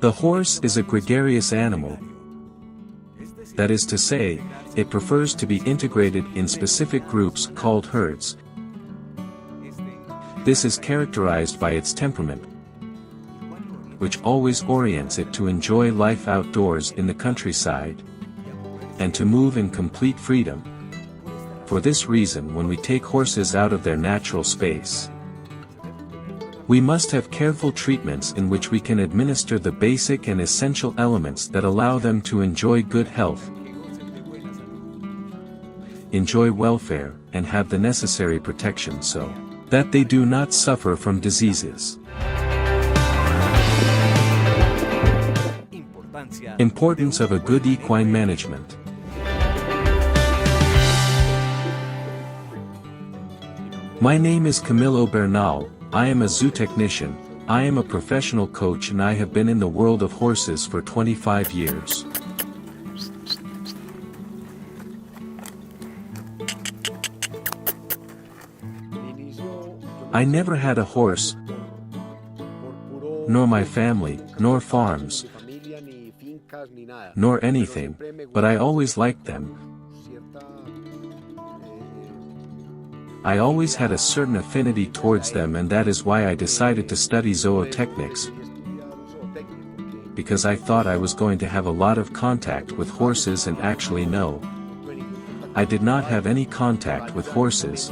The horse is a gregarious animal. That is to say, it prefers to be integrated in specific groups called herds. This is characterized by its temperament, which always orients it to enjoy life outdoors in the countryside, and to move in complete freedom. For this reason, when we take horses out of their natural space, we must have careful treatments in which we can administer the basic and essential elements that allow them to enjoy good health, enjoy welfare, and have the necessary protection so that they do not suffer from diseases. Importance of a good equine management. My name is Camilo Bernal. I am a zootechnician. I am a professional coach and I have been in the world of horses for 25 years. I never had a horse, nor my family, nor farms, nor anything, but I always liked them. I always had a certain affinity towards them, and that is why I decided to study zootechnics, because I thought I was going to have a lot of contact with horses, and actually no, I did not have any contact with horses.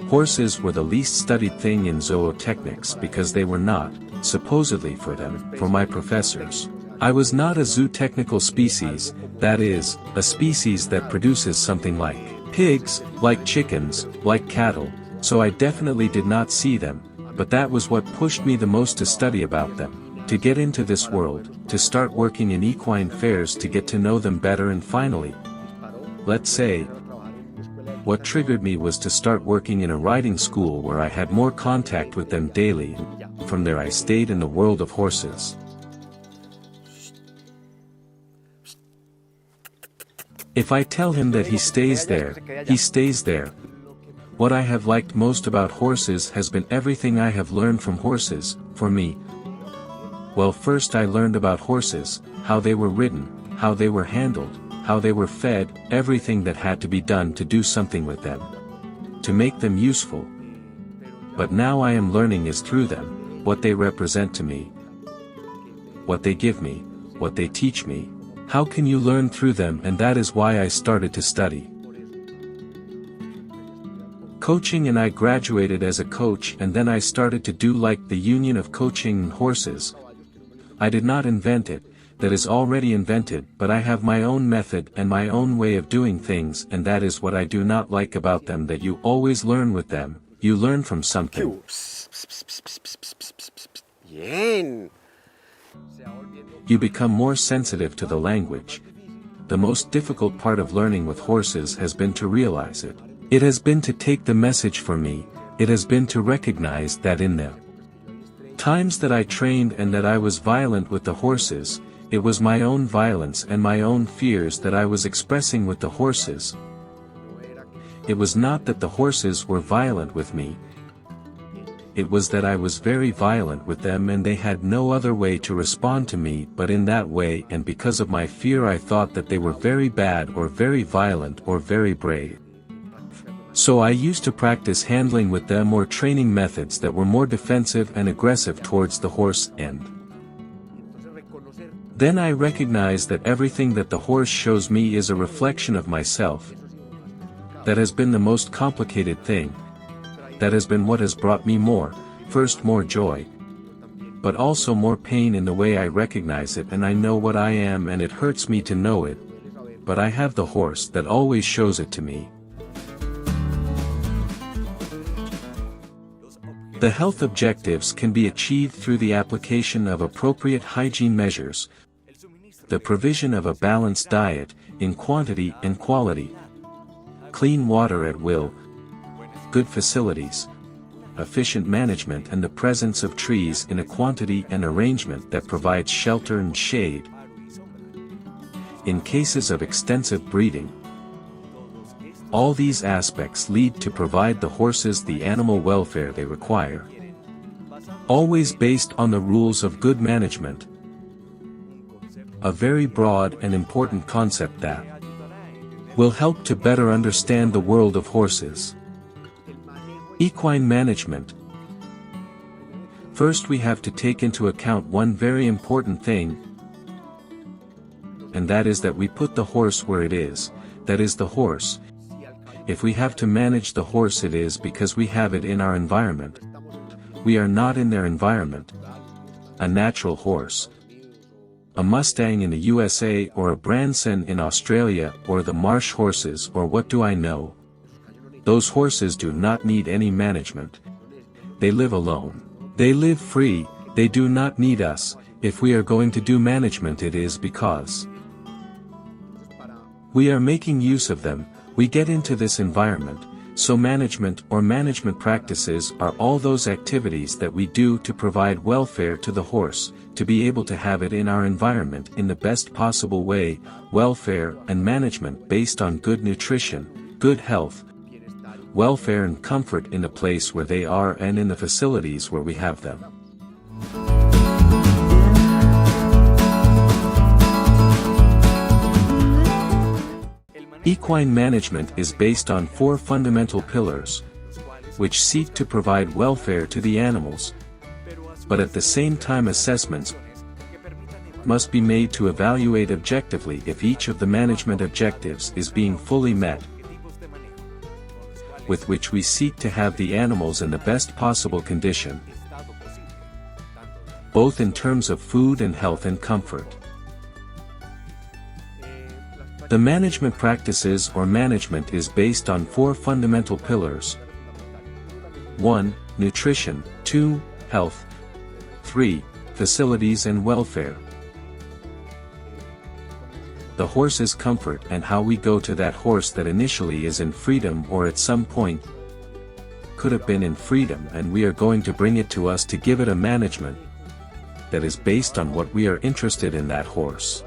Horses were the least studied thing in zootechnics because they were not, supposedly for my professors. I was not a zootechnical species, that is, a species that produces something like pigs, like chickens, like cattle, so I definitely did not see them, but that was what pushed me the most to study about them, to get into this world, to start working in equine fairs to get to know them better, and finally, let's say, what triggered me was to start working in a riding school where I had more contact with them daily. From there I stayed in the world of horses. If I tell him that he stays there, he stays there. What I have liked most about horses has been everything I have learned from horses, for me. Well, first I learned about horses, how they were ridden, how they were handled, how they were fed, everything that had to be done to do something with them, to make them useful. But now I am learning is through them, what they represent to me, what they give me, what they teach me. How can you learn through them? And that is why I started to study coaching, and I graduated as a coach, and then I started to do like the union of coaching and horses. I did not invent it, that is already invented, but I have my own method and my own way of doing things, and that is what I do not like about them, that you always learn with them, you learn from something. You become more sensitive to the language. The most difficult part of learning with horses has been to realize it. It has been to take the message for me, it has been to recognize that in the times that I trained and that I was violent with the horses, it was my own violence and my own fears that I was expressing with the horses. It was not that the horses were violent with me. It was that I was very violent with them and they had no other way to respond to me but in that way, and because of my fear I thought that they were very bad or very violent or very brave. So I used to practice handling with them or training methods that were more defensive and aggressive towards the horse, and then I recognized that everything that the horse shows me is a reflection of myself. That has been the most complicated thing. That has been what has brought me more joy, but also more pain in the way I recognize it, and I know what I am and it hurts me to know it, but I have the horse that always shows it to me. The health objectives can be achieved through the application of appropriate hygiene measures, the provision of a balanced diet, in quantity and quality, clean water at will, good facilities, efficient management, and the presence of trees in a quantity and arrangement that provides shelter and shade. In cases of extensive breeding, all these aspects lead to provide the horses the animal welfare they require. Always based on the rules of good management. a very broad and important concept that will help to better understand the world of horses. Equine management. First we have to take into account one very important thing, and that is that we put the horse where it is, that is the horse. If we have to manage the horse, it is because we have it in our environment. We are not in their environment. A natural horse, a Mustang in the USA or a Branson in Australia or the marsh horses or what do I know. Those horses do not need any management. They live alone. They live free, they do not need us. If we are going to do management, it is because we are making use of them. We get into this environment, so management or management practices are all those activities that we do to provide welfare to the horse, to be able to have it in our environment in the best possible way, welfare and management based on good nutrition, good health, welfare and comfort in the place where they are and in the facilities where we have them. Equine management is based on 4 fundamental pillars, which seek to provide welfare to the animals, but at the same time assessments must be made to evaluate objectively if each of the management objectives is being fully met, with which we seek to have the animals in the best possible condition, both in terms of food and health and comfort. The management practices or management is based on 4 fundamental pillars. 1. Nutrition. 2. Health. 3. Facilities and welfare. The horse's comfort and how we go to that horse that initially is in freedom or at some point could have been in freedom, and we are going to bring it to us to give it a management that is based on what we are interested in that horse.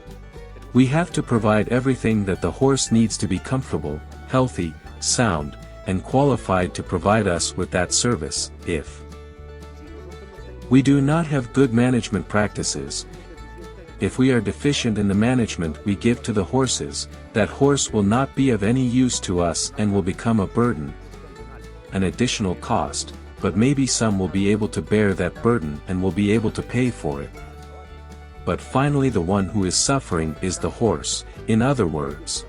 We have to provide everything that the horse needs to be comfortable, healthy, sound, and qualified to provide us with that service. If we do not have good management practices, if we are deficient in the management we give to the horses, that horse will not be of any use to us and will become a burden, an additional cost, but maybe some will be able to bear that burden and will be able to pay for it. But finally the one who is suffering is the horse. In other words,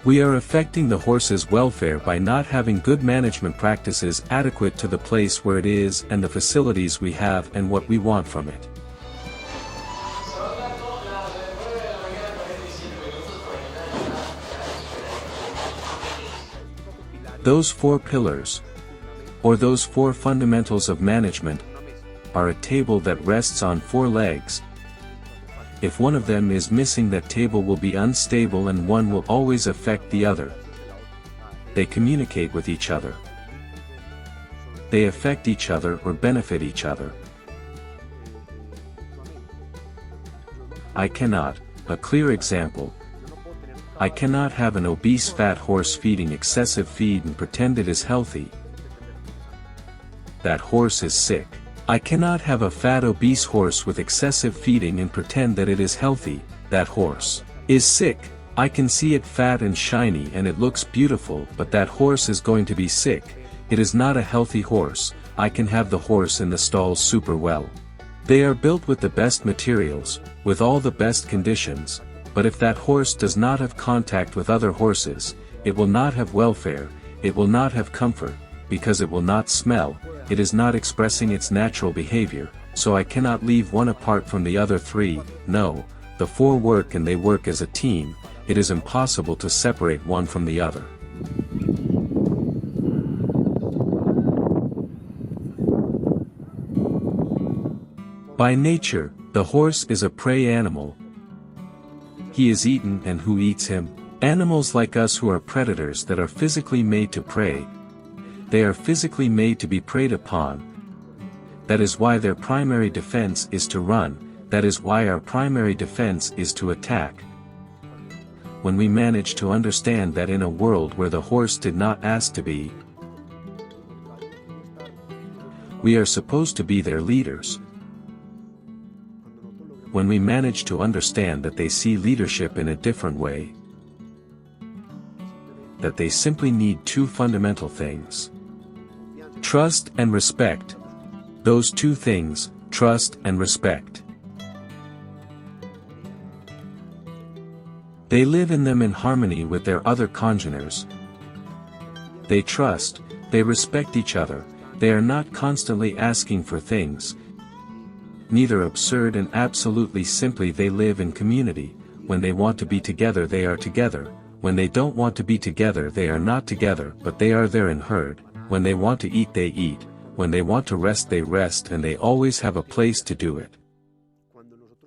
we are affecting the horse's welfare by not having good management practices adequate to the place where it is and the facilities we have and what we want from it. Those 4 pillars, or those 4 fundamentals of management, are a table that rests on 4 legs. If one of them is missing, that table will be unstable and one will always affect the other. They communicate with each other. They affect each other or benefit each other. I cannot, a clear example, I cannot have an obese fat horse feeding excessive feed and pretend it is healthy. That horse is sick. I cannot have a fat obese horse with excessive feeding and pretend that it is healthy. That horse is sick. I can see it fat and shiny and it looks beautiful, but that horse is going to be sick. It is not a healthy horse. I can have the horse in the stalls super well. They are built with the best materials, with all the best conditions, but if that horse does not have contact with other horses, it will not have welfare, it will not have comfort, because it will not smell, it is not expressing its natural behavior, so I cannot leave one apart from the other 3, no, the 4 work and they work as a team, it is impossible to separate one from the other. By nature, the horse is a prey animal. He is eaten, and who eats him? Animals like us who are predators that are physically made to prey. They are physically made to be preyed upon. That is why their primary defense is to run, that is why our primary defense is to attack. When we manage to understand that in a world where the horse did not ask to be, we are supposed to be their leaders. when we manage to understand that they see leadership in a different way. That they simply need two fundamental things. Trust and respect. Those two things, trust and respect. They live in them in harmony with their other congeners. They trust, they respect each other, they are not constantly asking for things. Neither absurd and absolutely simply they live in community. When they want to be together they are together, when they don't want to be together they are not together but they are there in herd, when they want to eat they eat, when they want to rest they rest and they always have a place to do it.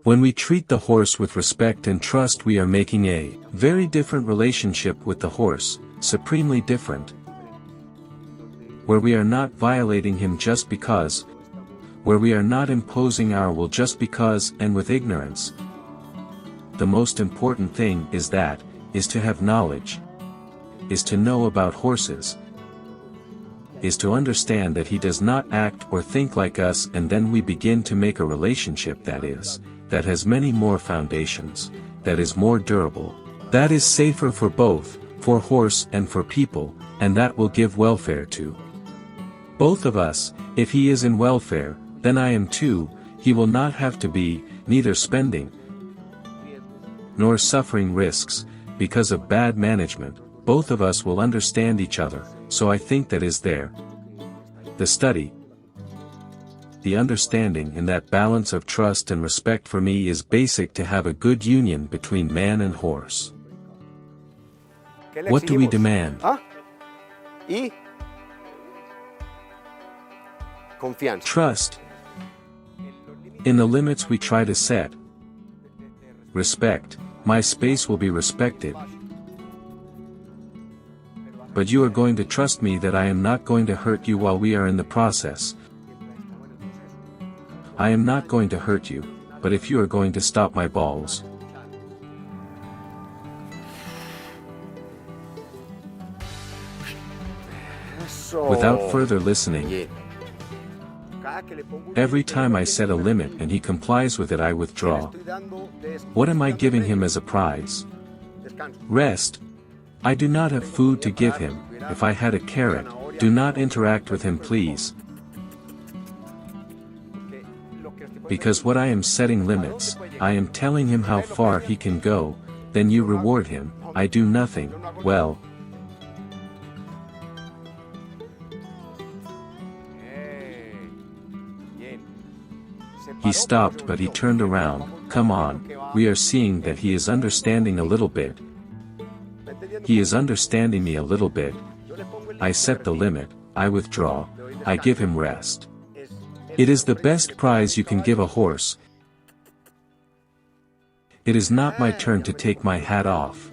When we treat the horse with respect and trust we are making a very different relationship with the horse, supremely different. Where we are not violating him just because, where we are not imposing our will just because and with ignorance. The most important thing is to have knowledge, is to know about horses, is to understand that he does not act or think like us, and then we begin to make a relationship that has many more foundations, that is more durable, that is safer for both, for horse and for people, and that will give welfare to both of us. If he is in welfare, then I am too. He will not have to be, neither spending, nor suffering risks, because of bad management. Both of us will understand each other, so I think that is there. The study, the understanding in that balance of trust and respect for me is basic to have a good union between man and horse. What do we demand? Trust. In the limits we try to set. Respect. My space will be respected. But you are going to trust me that I am not going to hurt you while we are in the process. I am not going to hurt you, but if you are going to stop my balls. Without further listening. Every time I set a limit and he complies with it I withdraw. What am I giving him as a prize? Rest. I do not have food to give him. If I had a carrot, do not interact with him please. Because what I am setting limits, I am telling him how far he can go, then you reward him. I do nothing, well. He stopped but he turned around. Come on, we are seeing that he is understanding a little bit. He is understanding me a little bit. I set the limit, I withdraw, I give him rest. It is the best prize you can give a horse. It is not my turn to take my hat off.